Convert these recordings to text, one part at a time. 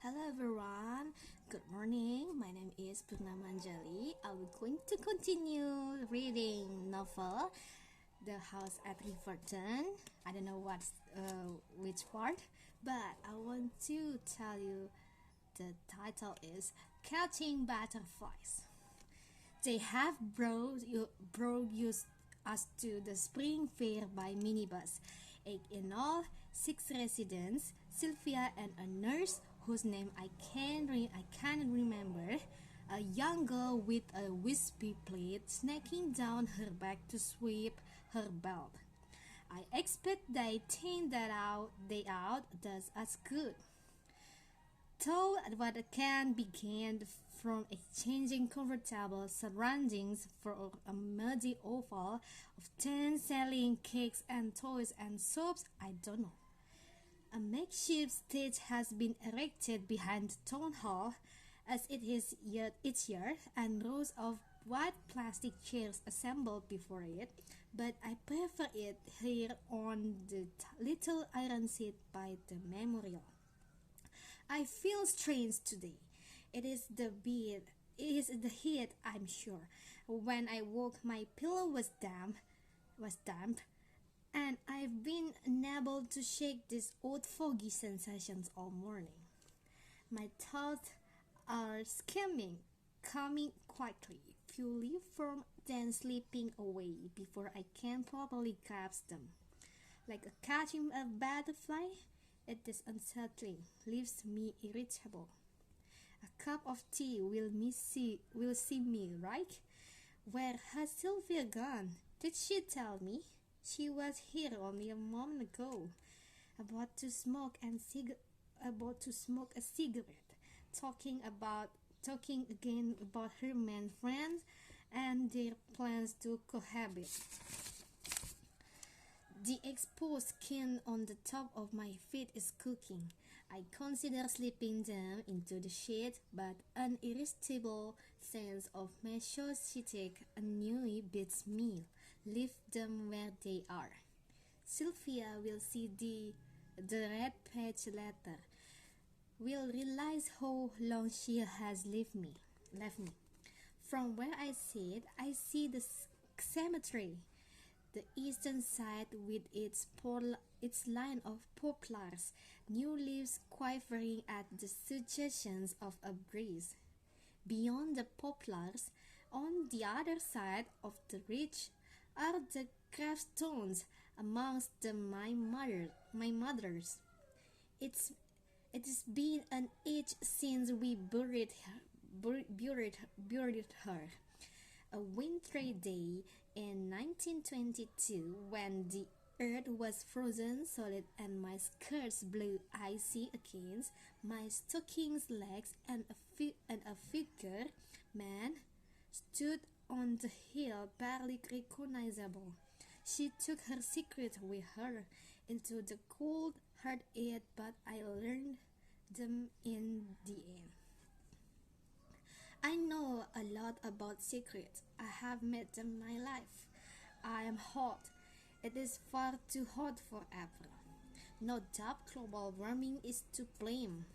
Hello everyone, good morning. My name is Purnamanjali. I'm going to continue reading novel The House at Riverton. I don't know which part, but I want to tell you the title is Catching Butterflies. They have brought us to the spring fair by minibus. 8 in all, 6 residents, Sylvia and a nurse whose name I can't remember, a young girl with a wispy plait snaking down her back to sweep her belt. I expect they think that day out does us good. Though what can be gained from exchanging comfortable surroundings for a muddy oval of tents selling cakes and toys and soaps, I don't know. A makeshift stage has been erected behind the town hall, as it is each year, and rows of white plastic chairs assembled before it, but I prefer it here on the little iron seat by the memorial. I feel strange today. It is the beat. It is the heat, I'm sure. When I woke, my pillow was damp, and I've been unable to shake these old foggy sensations all morning. My thoughts are skimming, coming quietly, fully formed, then slipping away before I can properly grasp them. Like a catching a butterfly, it is unsettling, leaves me irritable. A cup of tea will see me, right? Where has Sylvia gone? Did she tell me? She was here only a moment ago, about to smoke a cigarette, talking again about her man friends and their plans to cohabit. The exposed skin on the top of my feet is cooking. I consider slipping them into the shade, but an irresistible sense of masochitic ennui beats me. Leave them where they are. Sylvia will see the red patch later. Will realize how long she has left me. From where I sit, I see the cemetery. The eastern side with its line of poplars, new leaves quivering at the suggestions of a breeze. Beyond the poplars, on the other side of the ridge, are the gravestones amongst my mother's. It's been an age since we buried her. A wintry day in 1922, when the earth was frozen solid and my skirts blew icy against my stockinged legs, and a figure man stood on the hill barely recognizable. She took her secret with her into the cold hard air, but I learned them in the end. I know a lot about secrets. I have made them my life. I am hot. It is far too hot forever. No doubt global warming is to blame.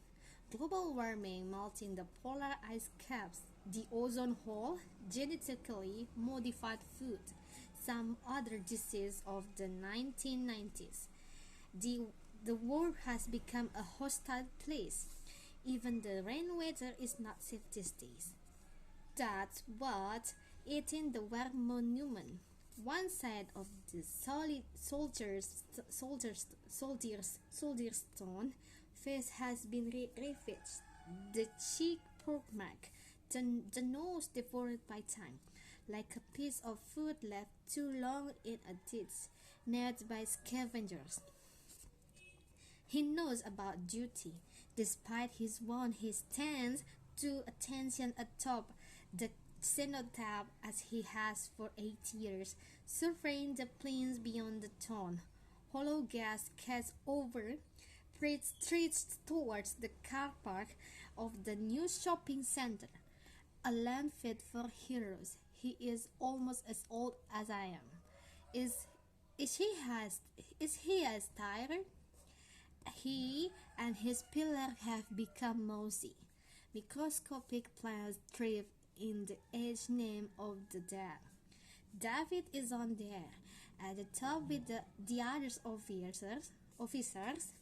Global warming, melting the polar ice caps, the ozone hole, genetically modified food, some other disease of the 1990s. The world has become a hostile place. Even the rainwater is not safe these days. That's what eating the War Monument. One side of the soldier stone face has been ravaged. The cheek pockmarked, the nose devoured by time, like a piece of food left too long in a ditch, nailed by scavengers. He knows about duty, despite he stands to attention atop the cenotaph as he has for 8 years, surveying the plains beyond the town. Hollow gas cast over streets towards the car park of the new shopping center, a land fit for heroes. He is almost as old as I am. Is he as tired? He and his pillar have become mossy. Microscopic plants thrive in the edge name of the dead. David is on there, at the top with the other officers,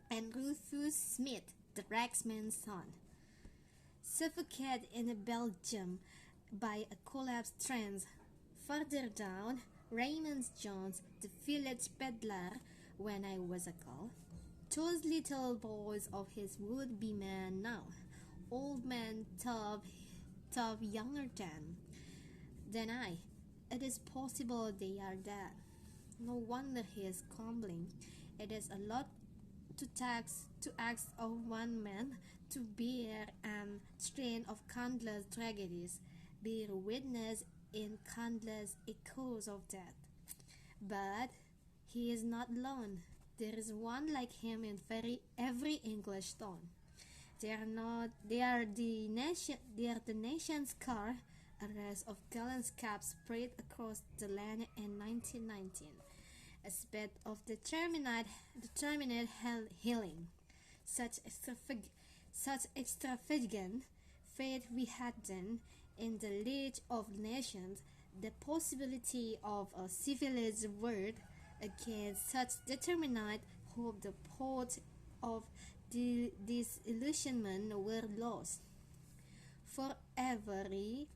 and Rufus Smith, the Rexman's son, suffocated in Belgium by a collapsed train. Further down, Raymond Jones, the village peddler, when I was a girl, those little boys of his would-be man now, old man tough younger than I. It is possible they are dead. No wonder he is grumbling. It is a lot to ask of one man to bear and strain of countless tragedies, bear witness in countless echoes of death. But he is not alone. There is one like him in every English town. They are the nation's car, a race of gallant caps spread across the land in 1919. A spate of determined healing. Such extravagant faith we had then in the League of Nations, the possibility of a civilized world. Against such determined hope, the port of disillusionment were lost. For every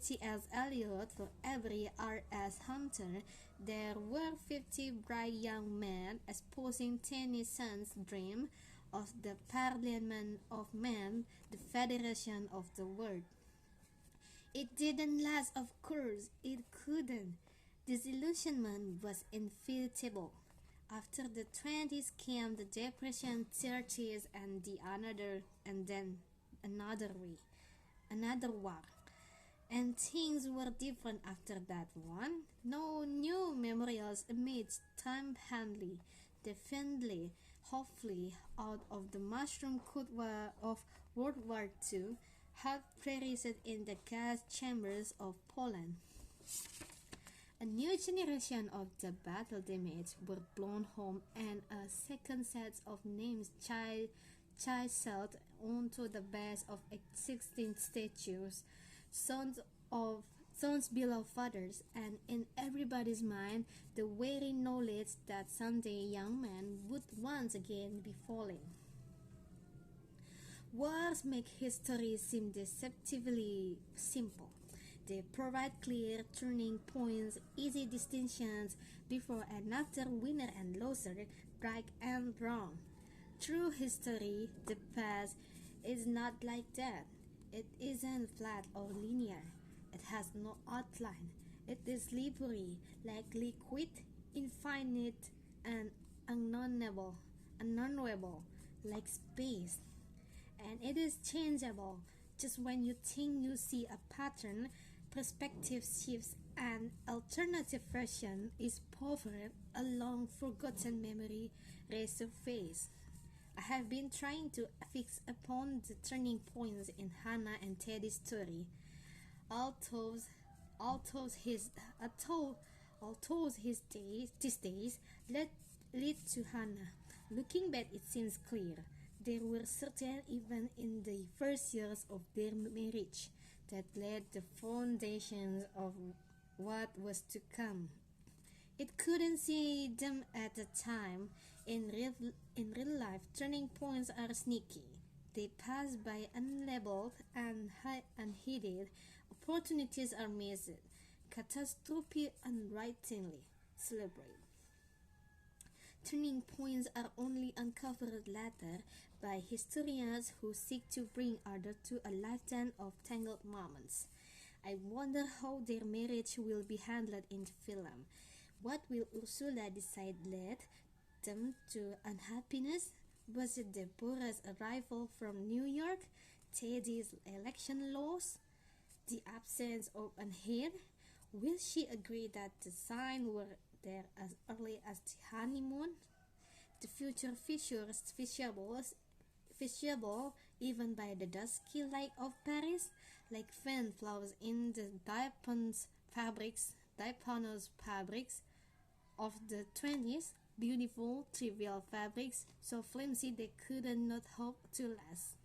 T.S. Eliot, for every R.S. Hunter, there were 50 bright young men espousing Tennyson's dream of the Parliament of Men, the Federation of the World. It didn't last, of course, it couldn't. Disillusionment was inevitable. After the 20s came the Depression, 30s, and then another war. And things were different after that one. No new memorials emerged triumphantly, defiantly, hopefully out of the mushroom cold war of World War II, had perished in the gas chambers of Poland. A new generation of the battle damaged were blown home, and a second set of names chiseled onto the base of existing statues, sons below fathers, and in everybody's mind the weary knowledge that someday young men would once again be falling. Wars make history seem deceptively simple. They provide clear turning points, easy distinctions before and after, winner and loser, right and wrong. True history, the past, is not like that. It isn't flat or linear. It has no outline. It is slippery, like liquid, infinite, and unknowable, like space. And it is changeable. Just when you think you see a pattern, perspective shifts, and alternative version is poorer, a long forgotten memory resurfaces. I have been trying to fix upon the turning points in Hannah and Teddy's story. Although these days lead to Hannah. Looking back, it seems clear. There were certain events in the first years of their marriage that laid the foundations of what was to come. It couldn't see them at the time. In real life, turning points are sneaky. They pass by unlabeled and unheeded. Opportunities are missed. Catastrophe unwittingly celebrated. Turning points are only uncovered later by historians who seek to bring order to a lifetime of tangled moments. I wonder how their marriage will be handled in the film. What will Ursula decide led them to unhappiness? Was it Deborah's arrival from New York, Teddy's election loss, the absence of an heir? Will she agree that the signs were there as early as the honeymoon? The future features fishable even by the dusky light of Paris, like fan flowers in the diapanos fabrics of the 20s. beautiful, trivial fabrics, so flimsy they could not hope to last.